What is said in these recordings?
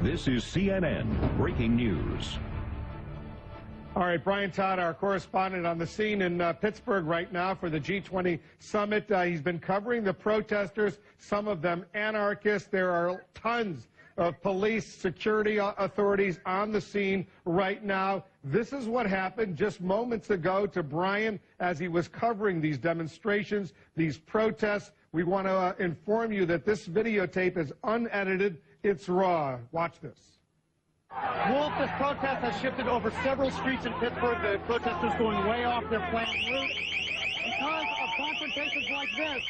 This is CNN Breaking News. All right, Brian Todd, our correspondent on the scene in Pittsburgh right now for the G20 summit. He's been covering the protesters, some of them anarchists. There are tons of police security authorities on the scene right now. This is what happened just moments ago to Brian as he was covering these demonstrations, these protests. We want to inform you that this videotape is unedited. It's raw. Watch this. Wolf, this protest has shifted over several streets in Pittsburgh. The protesters going way off their planned route. Because of confrontations like this,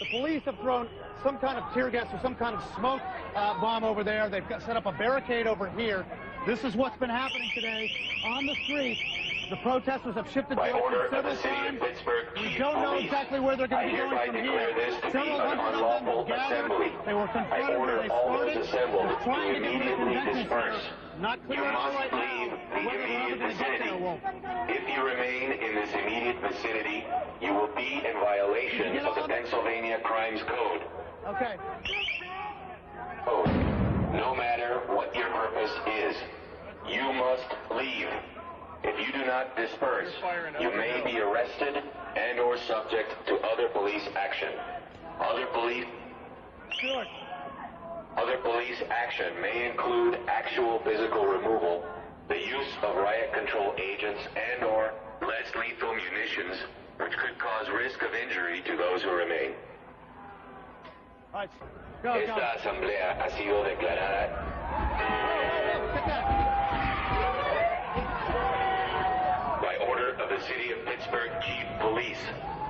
the police have thrown some kind of tear gas or some kind of smoke bomb over there. They've set up a barricade over here. This is what's been happening today on the street. The protesters have shifted direction several times. We don't know exactly where they're going to be going from here. Several hundred of them have gathered. They were confronted where they started. They're trying to get to the convention center. Not clear at all right now whether they're ever going to get there, Wolf. If you remain in this immediate vicinity, you will be in violation of the Pennsylvania Crimes Code. Okay. No matter what your purpose is, you must leave. If you do not disperse, you may be arrested and or subject to other police action. Other police action may include actual physical removal, the use of riot control agents and or less lethal munitions, which could cause risk of injury to those who remain. Right. Go. Esta asamblea ha sido declarada by order of the City of Pittsburgh Chief Police.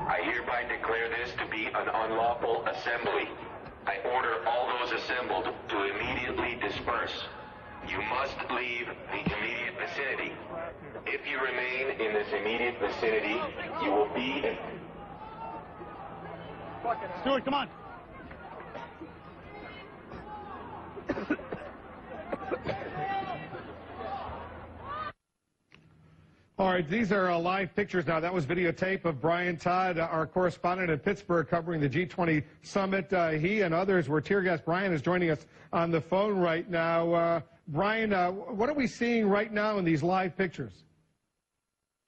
I hereby declare this to be an unlawful assembly. I order all those assembled to immediately disperse. You must leave the immediate vicinity. If you remain in this immediate vicinity, you will be in... Stuart, come on. All right, these are live pictures now. That was videotape of Brian Todd, our correspondent in Pittsburgh covering the G20 summit. He and others were tear gassed. Brian is joining us on the phone right now. Brian, what are we seeing right now in these live pictures?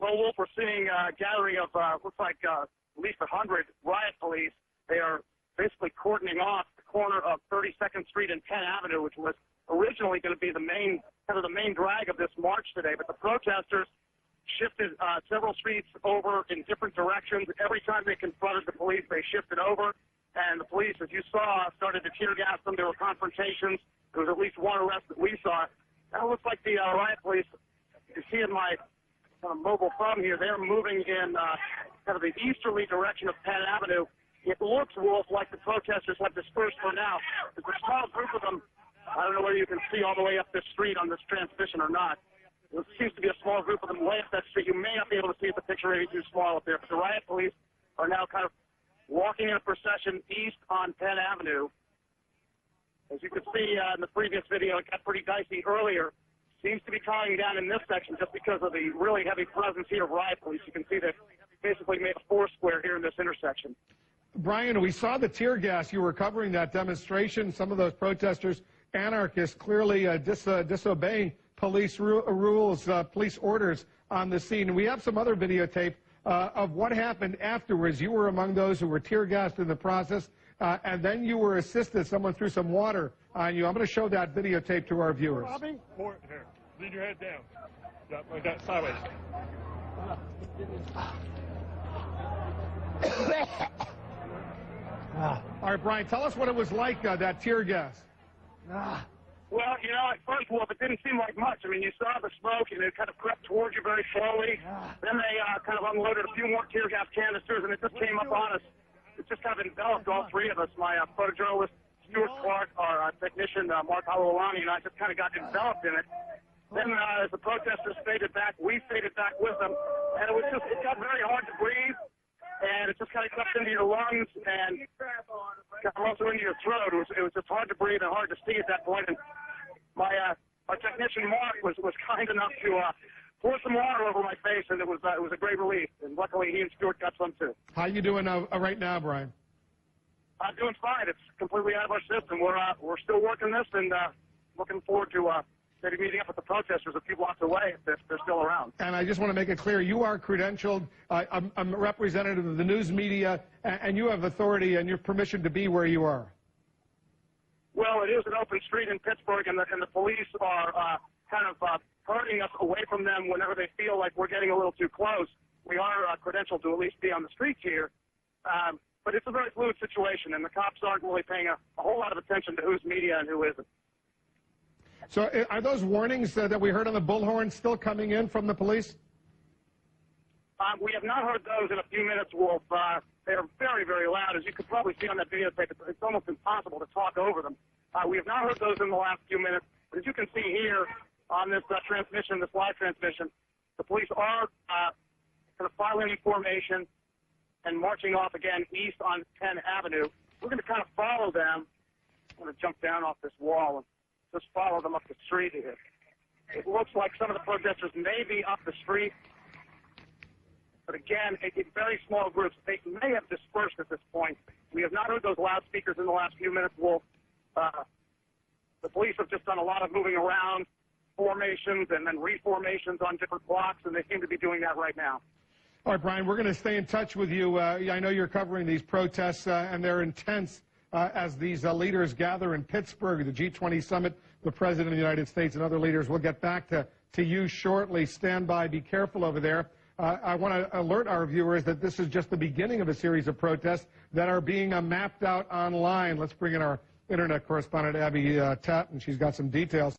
Well, Wolf, we're seeing a gathering of, looks like at least 100 riot police. They are basically cordoning off the corner of 32nd Street and Penn Avenue, which was originally going to be the main drag of this march today. But the protesters shifted several streets over in different directions. Every time they confronted the police, they shifted over. And the police, as you saw, started to tear gas them. There were confrontations. There was at least one arrest that we saw. That looks like the riot police. You see in my mobile phone here, they're moving in kind of the easterly direction of Penn Avenue. It looks, Wolf, like the protesters have dispersed for now. There's a small group of them. I don't know whether you can see all the way up this street on this transmission or not. There seems to be a small group of them way up that street. You may not be able to see it. The picture may be too small up there. But the riot police are now kind of walking in a procession east on Penn Avenue. As you could see in the previous video, it got pretty dicey earlier. Seems to be calming down in this section just because of the really heavy presence here of riot police. You can see that basically made a four square here in this intersection. Brian, we saw the tear gas. You were covering that demonstration. Some of those protesters, anarchists, clearly disobeying police rules, police orders on the scene. And we have some other videotape of what happened afterwards. You were among those who were tear gassed in the process, and then you were assisted. Someone threw some water on you. I'm going to show that videotape to our viewers. Robbie? Here. Lean your head down. Like that, sideways. All right, Brian, tell us what it was like, that tear gas. Well, you know, at first, Wolf, it didn't seem like much. I mean, you saw the smoke, and it kind of crept towards you very slowly. Then they kind of unloaded a few more tear gas canisters, and it just came up on us. It just kind of enveloped all three of us. My photojournalist, Stuart Clark, our technician, Mark Halawani, and I just kind of got enveloped in it. Then as the protesters faded back, we faded back with them, and it got very hard to breathe. And it just kind of crept into your lungs and got also into your throat. It was just hard to breathe and hard to see at that point. And my technician Mark was kind enough to pour some water over my face, and it was a great relief. And luckily, he and Stuart got some too. How you doing right now, Brian? I'm doing fine. It's completely out of our system. We're still working this, and looking forward to maybe meeting up with the protesters a few blocks away if they're still around. And I just want to make it clear, you are credentialed. I'm a representative of the news media, and you have authority and your permission to be where you are. Well, it is an open street in Pittsburgh, and the police are kind of herding us away from them whenever they feel like we're getting a little too close. We are credentialed to at least be on the streets here. But it's a very fluid situation, and the cops aren't really paying a whole lot of attention to who's media and who isn't. So are those warnings that we heard on the bullhorn still coming in from the police? We have not heard those in a few minutes, Wolf. They are very, very loud. As you could probably see on that videotape, it's almost impossible to talk over them. We have not heard those in the last few minutes. But as you can see here on this transmission, this live transmission, the police are kind of filing in formation and marching off again east on 10 Avenue. We're going to kind of follow them. I'm going to jump down off this wall and just follow them up the street here. It looks like some of the protesters may be up the street, but again, in very small groups. They may have dispersed at this point. We have not heard those loudspeakers in the last few minutes, Wolf. The police have just done a lot of moving around, formations and then reformations on different blocks, and they seem to be doing that right now. All right, Brian, we're going to stay in touch with you. I know you're covering these protests, and they're intense as these leaders gather in Pittsburgh, the G20 summit. The President of the United States and other leaders will get back to you shortly. Stand by. Be careful over there. I want to alert our viewers that this is just the beginning of a series of protests that are being mapped out online. Let's bring in our internet correspondent, Abby Tatt, and she's got some details.